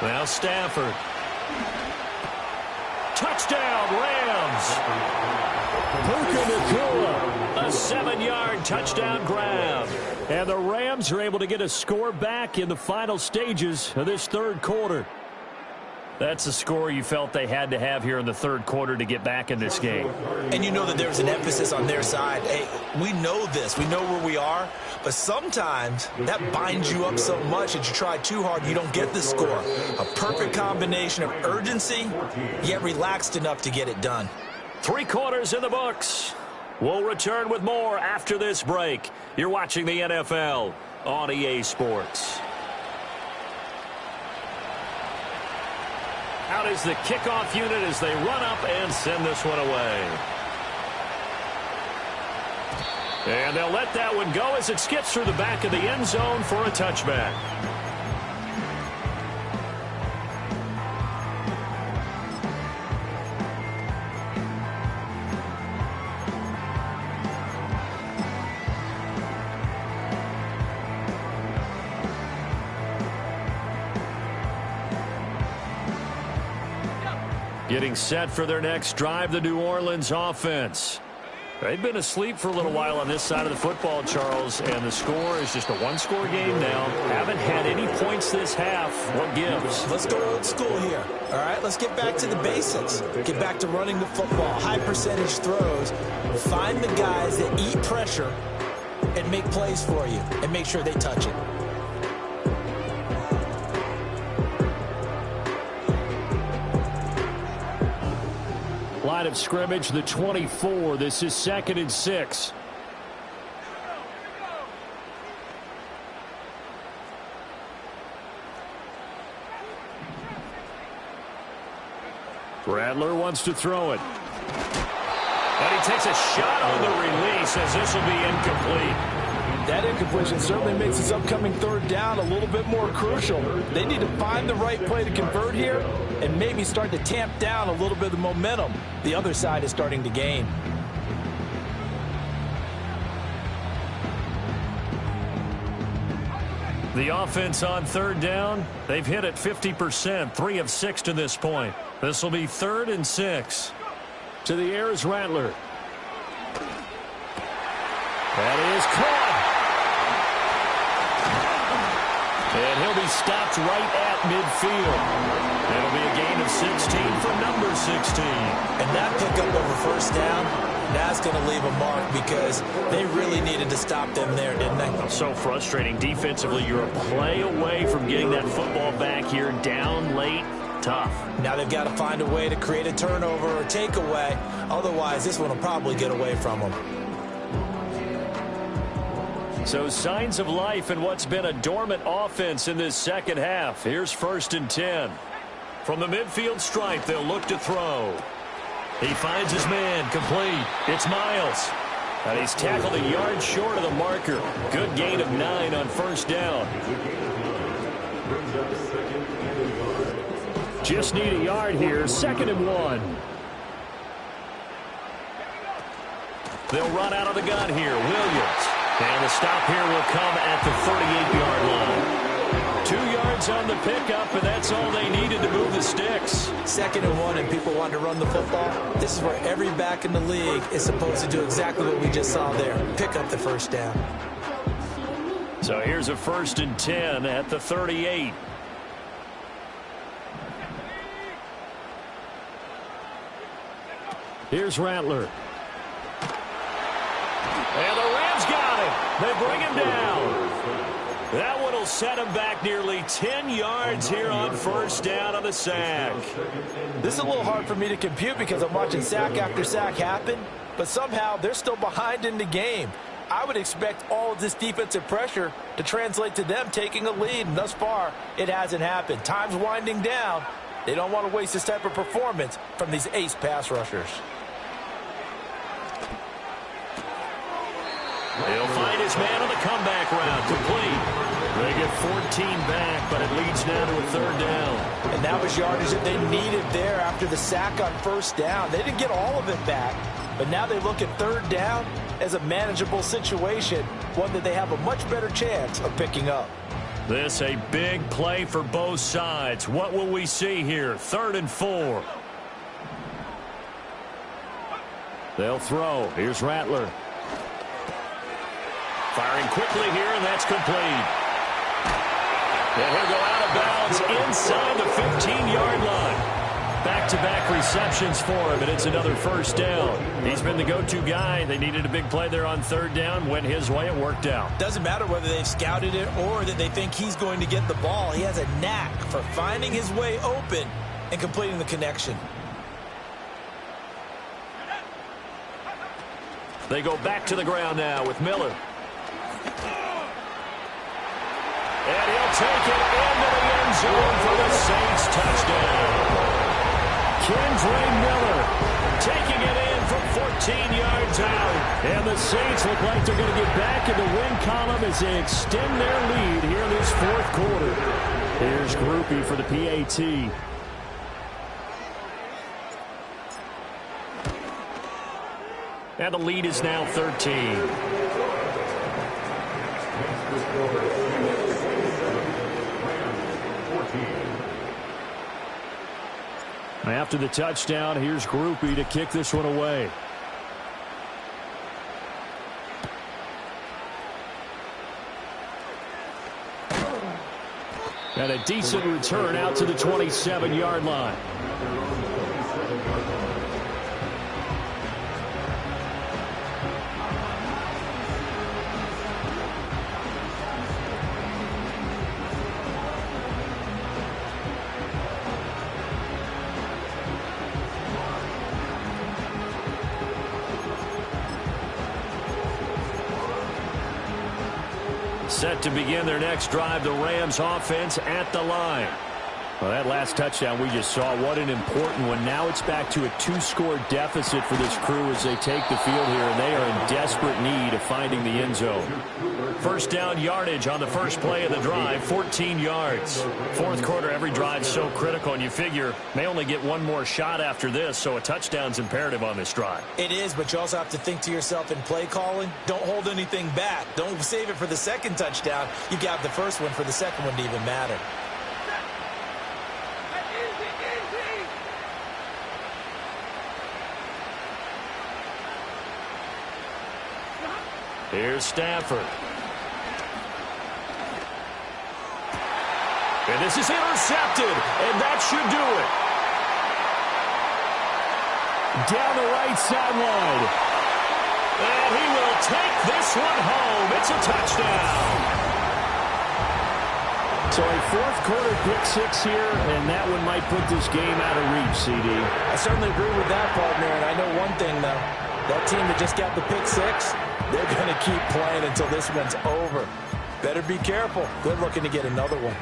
Now Stafford. Touchdown, Rams. Puka Nakua. A 7-yard touchdown grab. And the Rams are able to get a score back in the final stages of this 3rd quarter. That's the score you felt they had to have here in the third quarter to get back in this game. And you know that there was an emphasis on their side. Hey, we know this. We know where we are. But sometimes that binds you up so much that you try too hard, you don't get the score. A perfect combination of urgency, yet relaxed enough to get it done. 3 quarters in the books. We'll return with more after this break. You're watching the NFL on EA Sports. Out is the kickoff unit as they run up and send this one away. And they'll let that one go as it skips through the back of the end zone for a touchback. Getting set for their next drive, the New Orleans offense. They've been asleep for a little while on this side of the football, Charles, and the score is just a one-score game now. Haven't had any points this half. What gives? Let's go old school here. All right, let's get back to the basics. Get back to running the football, high percentage throws. Find the guys that eat pressure and make plays for you and make sure they touch it. Line of scrimmage, the 24. This is 2nd and 6. Rattler wants to throw it. And he takes a shot on the release as this will be incomplete. That incompletion certainly makes this upcoming third down a little bit more crucial. They need to find the right play to convert here and maybe start to tamp down a little bit of the momentum the other side is starting to gain. The offense on third down, they've hit it 50%, 3 of 6 to this point. This will be 3rd and 6. To the air is Rattler. That is caught. And he'll be stopped right at midfield. It'll be a gain of 16 for number 16. And that pickup over first down, that's going to leave a mark because they really needed to stop them there, didn't they? So frustrating. Defensively, you're a play away from getting that football back here down late. Tough. Now they've got to find a way to create a turnover or takeaway. Otherwise, this one will probably get away from them. So signs of life in what's been a dormant offense in this second half. Here's 1st and 10. From the midfield stripe, they'll look to throw. He finds his man, complete. It's Miles. And he's tackled a yard short of the marker. Good gain of 9 on first down. Just need a yard here, 2nd and 1. They'll run out of the gun here, Williams. And the stop here will come at the 38-yard line. 2 yards on the pickup, and that's all they needed to move the sticks. 2nd and 1, and people want to run the football. This is where every back in the league is supposed to do exactly what we just saw there. Pick up the first down. So here's a 1st and 10 at the 38. Here's Rattler. And the Rams got him. They bring him down. That one will set him back nearly 10 yards here on first down on the sack. This is a little hard for me to compute because I'm watching sack after sack happen, but somehow they're still behind in the game. I would expect all of this defensive pressure to translate to them taking a lead, and thus far, it hasn't happened. Time's winding down. They don't want to waste this type of performance from these ace pass rushers. He'll find his man on the comeback route, complete. They get 14 back, but it leads now to a 3rd down. And that was yardage that they needed there after the sack on first down. They didn't get all of it back, but now they look at 3rd down as a manageable situation, one that they have a much better chance of picking up. This a big play for both sides. What will we see here? 3rd and 4. They'll throw. Here's Rattler. Firing quickly here, and that's complete. And he'll go out of bounds inside the 15-yard line. back-to-back receptions for him, and it's another first down. He's been the go-to guy. They needed a big play there on third down. Went his way. It worked out. Doesn't matter whether they've scouted it or that they think he's going to get the ball. He has a knack for finding his way open and completing the connection. They go back to the ground now with Miller. And he'll take it into the end zone for the Saints touchdown. Kendre Miller taking it in from 14 yards out. And the Saints look like they're going to get back in the win column as they extend their lead here in this fourth quarter. Here's Grupe for the PAT. And the lead is now 13. After the touchdown, here's Grupe to kick this one away. And a decent return out to the 27-yard line. Set to begin their next drive, the Rams offense at the line. Well, that last touchdown we just saw, what an important one. Now it's back to a 2-score deficit for this crew as they take the field here, and they are in desperate need of finding the end zone. First down yardage on the first play of the drive, 14 yards. Fourth quarter, every drive's so critical, and you figure may only get one more shot after this, so a touchdown's imperative on this drive. It is, but you also have to think to yourself in play calling, don't hold anything back. Don't save it for the second touchdown. You got the first one for the second one to even matter. Here's Stafford. And this is intercepted, and that should do it. Down the right sideline. And he will take this one home. It's a touchdown. So a fourth quarter pick six here, and that one might put this game out of reach, CD. I certainly agree with that, partner, and I know one thing, though. That team that just got the pick six, they're going to keep playing until this one's over. Better be careful. They're looking to get another one.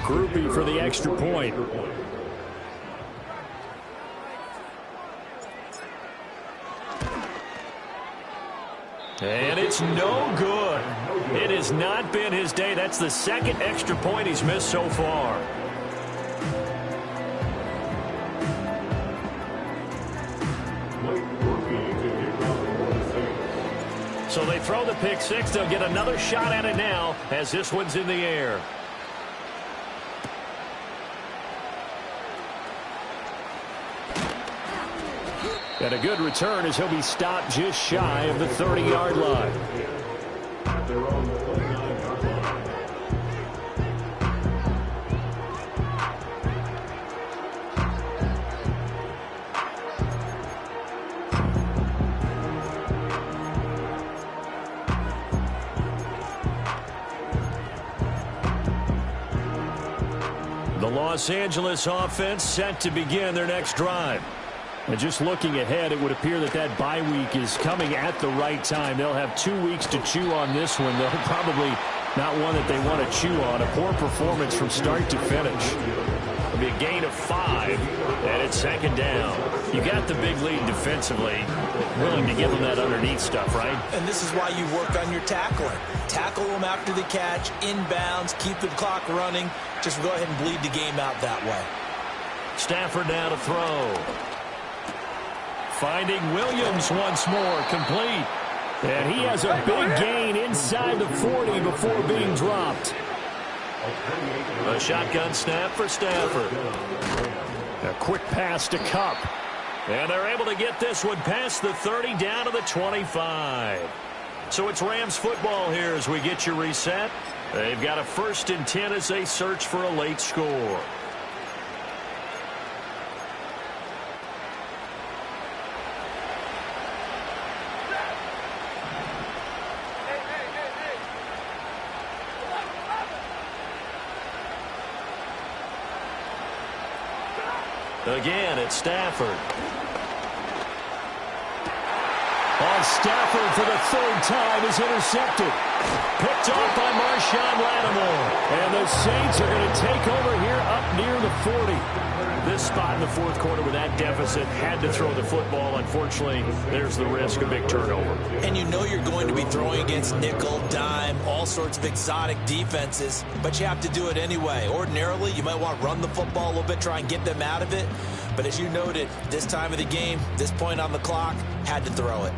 Grupe for the extra point. And it's no good. It has not been his day. That's the second extra point he's missed so far. So they throw the pick six. They'll get another shot at it now as this one's in the air. And a good return as he'll be stopped just shy of the 30-yard line. The Los Angeles offense set to begin their next drive. And just looking ahead, it would appear that that bye week is coming at the right time. They'll have 2 weeks to chew on this one, though probably not one that they want to chew on. A poor performance from start to finish. It'll be a gain of 5, and it's second down. You got the big lead defensively. Willing to give them that underneath stuff, right? And this is why you work on your tackling. Tackle them after the catch, inbounds, keep the clock running. Just go ahead and bleed the game out that way. Stafford now to throw. Finding Williams once more, complete. And he has a big gain inside the 40 before being dropped. A shotgun snap for Stafford. A quick pass to Kupp. And they're able to get this one past the 30 down to the 25. So it's Rams football here as we get you reset. They've got a 1st and 10 as they search for a late score. Again, it's Stafford. On Stafford for the 3rd time is intercepted. Picked off by Marshawn Lattimore. And the Saints are going to take over here up near the 40. This spot in the 4th quarter with that deficit had to throw the football. Unfortunately, there's the risk of big turnover. And you know you're going to be throwing against nickel, dime, all sorts of exotic defenses, but you have to do it anyway. Ordinarily, you might want to run the football a little bit, try and get them out of it. But as you noted, this time of the game, this point on the clock, had to throw it.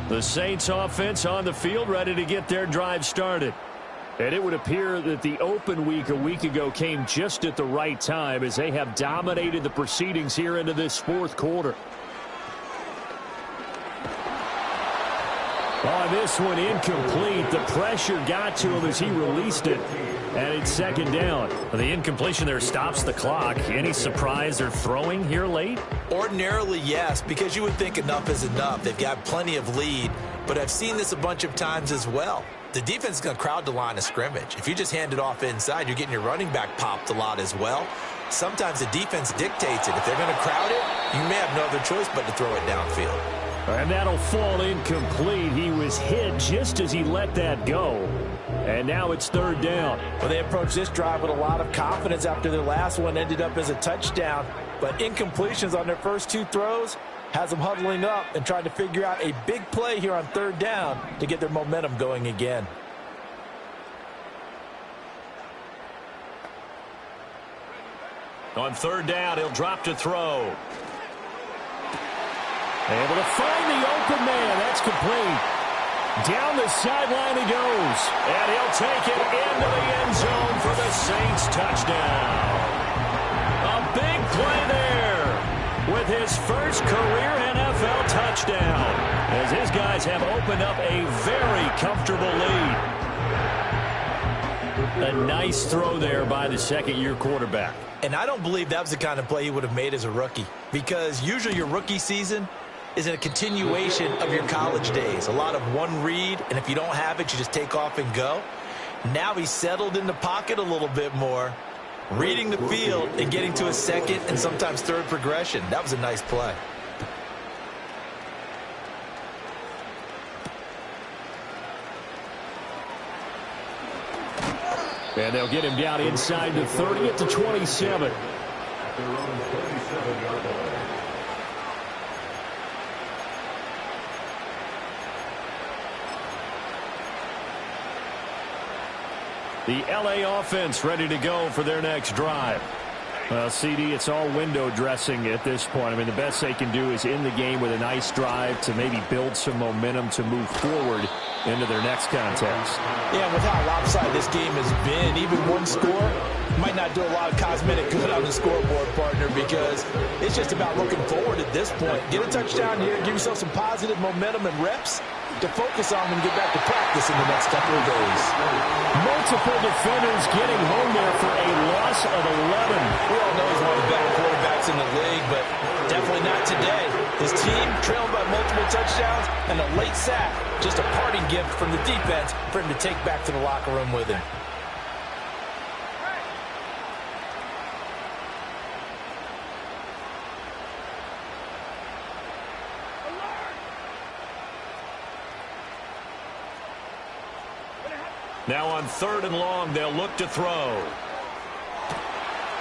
The Saints offense on the field, ready to get their drive started. And it would appear that the open week a week ago came just at the right time as they have dominated the proceedings here into this 4th quarter. On this one, incomplete. The pressure got to him as he released it. And it's 2nd down. The incompletion there stops the clock. Any surprise they're throwing here late? Ordinarily, yes, because you would think enough is enough. They've got plenty of lead, but I've seen this a bunch of times as well. The defense is going to crowd the line of scrimmage. If you just hand it off inside, you're getting your running back popped a lot as well. Sometimes the defense dictates it. If they're going to crowd it, you may have no other choice but to throw it downfield. And that'll fall incomplete. He was hit just as he let that go. And now it's 3rd down. Well, they approached this drive with a lot of confidence after their last one ended up as a touchdown. But incompletions on their first 2 throws has them huddling up and trying to figure out a big play here on 3rd down to get their momentum going again. On 3rd down, he'll drop to throw. Able to find the open man. That's complete. Down the sideline he goes. And he'll take it into the end zone for the Saints touchdown. A big play there with his first career NFL touchdown, as his guys have opened up a very comfortable lead. A nice throw there by the 2nd-year quarterback. And I don't believe that was the kind of play he would have made as a rookie, because usually your rookie season is a continuation of your college days. A lot of one read, and if you don't have it, you just take off and go. Now he's settled in the pocket a little bit more, reading the field and getting to a 2nd and sometimes 3rd progression. That was a nice play. And they'll get him down inside the 30 at the 27. The LA offense ready to go for their next drive. Well, CD, it's all window dressing at this point. I mean, the best they can do is end the game with a nice drive to maybe build some momentum to move forward into their next contest. Yeah, with how lopsided this game has been, even one score might not do a lot of cosmetic good on the scoreboard, partner, because it's just about looking forward at this point. Get a touchdown here, give yourself some positive momentum and reps to focus on when you get back to practice in the next couple of days. Multiple defenders getting home there for a loss of 11. We all know he's one of the better quarterbacks in the league, but definitely not today. His team trailed by multiple touchdowns and a late sack. Just a parting gift from the defense for him to take back to the locker room with him. Now on 3rd and long, they'll look to throw.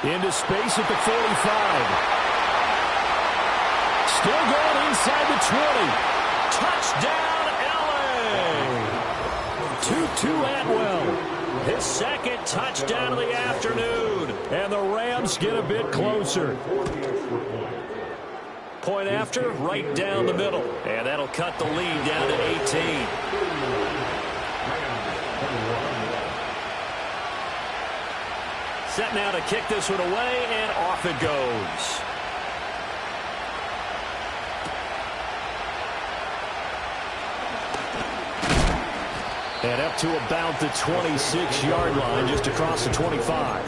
Into space at the 45. Still going inside the 20. Touchdown, LA! Tutu Atwell. His 2nd touchdown of the afternoon. And the Rams get a bit closer. Point after, right down the middle. And that'll cut the lead down to 18. Set now to kick this one away, and off it goes. And up to about the 26-yard line, just across the 25.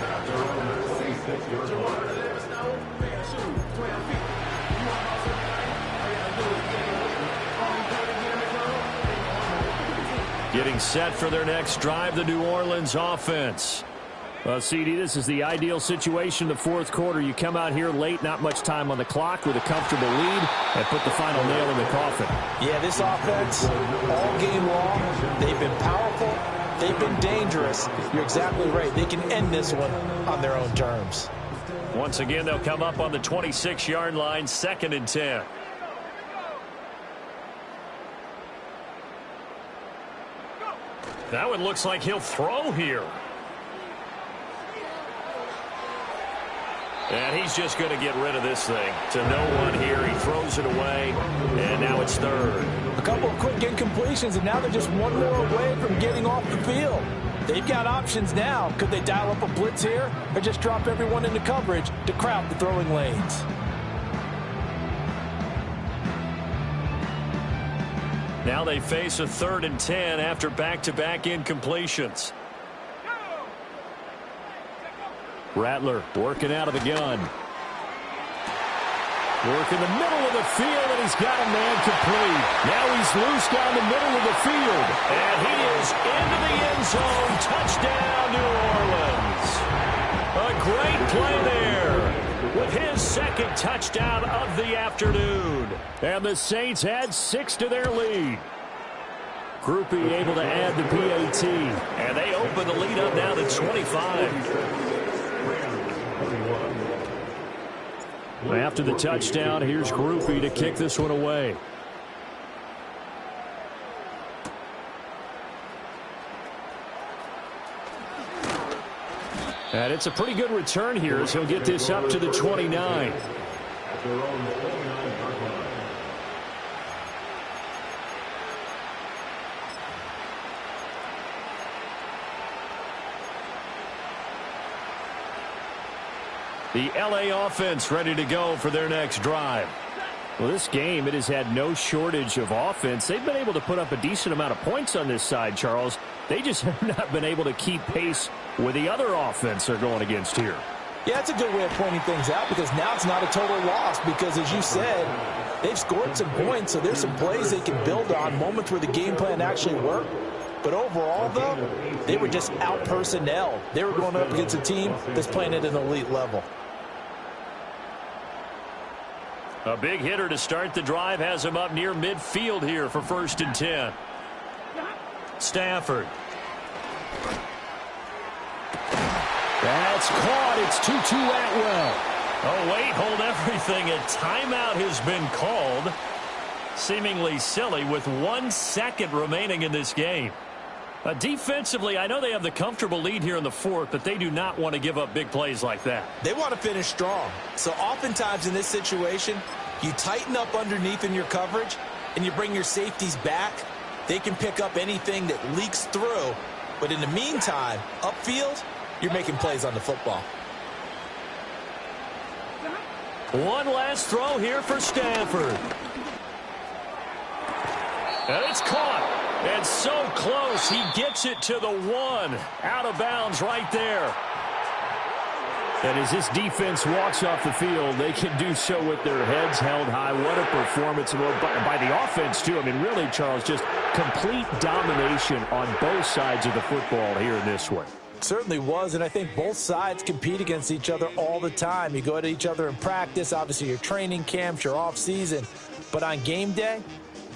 Getting set for their next drive, the New Orleans offense. Well, CD, this is the ideal situation in the fourth quarter. You come out here late, not much time on the clock, with a comfortable lead, and put the final nail in the coffin. Yeah, this offense, all game long, they've been powerful, they've been dangerous. You're exactly right. They can end this one on their own terms. Once again, they'll come up on the 26-yard line, 2nd and 10. That one looks like he'll throw here. And he's just going to get rid of this thing. To no one here. He throws it away, and now it's 3rd. A couple of quick incompletions, and now they're just one more away from getting off the field. They've got options now. Could they dial up a blitz here, or just drop everyone into coverage to crowd the throwing lanes? Now they face a 3rd and 10 after back-to-back incompletions. Rattler working out of the gun. Working the middle of the field, and he's got a man complete. Now he's loose down the middle of the field. And he is into the end zone. Touchdown, New Orleans. A great play there with his 2nd touchdown of the afternoon. And the Saints add 6 to their lead. Groupie able to add the PAT. And they open the lead up now to 25. After the touchdown, here's Groupie to kick this one away. And it's a pretty good return here as he'll get this up to the 29. The LA offense ready to go for their next drive. Well, this game, it has had no shortage of offense. They've been able to put up a decent amount of points on this side, Charles. They just have not been able to keep pace with the other offense they're going against here. Yeah, that's a good way of pointing things out, because now it's not a total loss, because as you said, they've scored some points, so there's some plays they can build on, moments where the game plan actually worked. But overall, though, they were just out-personnel. They were going up against a team that's playing at an elite level. A big hitter to start the drive has him up near midfield here for 1st and 10. Stafford. That's caught. It's Tutu Atwell. Oh, wait, hold everything. A timeout has been called. Seemingly silly with 1 second remaining in this game. Defensively, I know they have the comfortable lead here in the 4th, but they do not want to give up big plays like that. They want to finish strong. So oftentimes in this situation, you tighten up underneath in your coverage, and you bring your safeties back. They can pick up anything that leaks through. But in the meantime, upfield, you're making plays on the football. One last throw here for Stafford. And it's caught. And so close, he gets it to the 1. Out of bounds right there. And as this defense walks off the field, they can do so with their heads held high. What a performance by the offense, too. I mean, really, Charles, just complete domination on both sides of the football here in this one. Certainly was, and I think both sides compete against each other all the time. You go at each other in practice, obviously your training camps, your off-season. But on game day,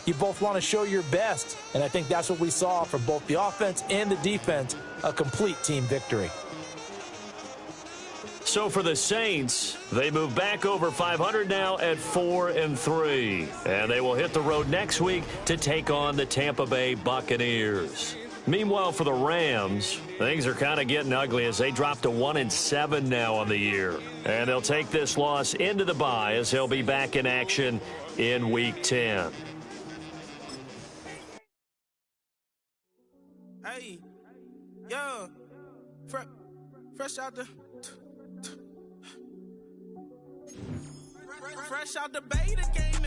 you both want to show your best, and I think that's what we saw from both the offense and the defense, a complete team victory. So for the Saints, they move back over 500 now at 4-3. And they will hit the road next week to take on the Tampa Bay Buccaneers. Meanwhile, for the Rams, things are kind of getting ugly as they drop to 1-7 now on the year. And they'll take this loss into the bye as they'll be back in action in Week 10. Hey, yo, fresh out the fresh out the beta game.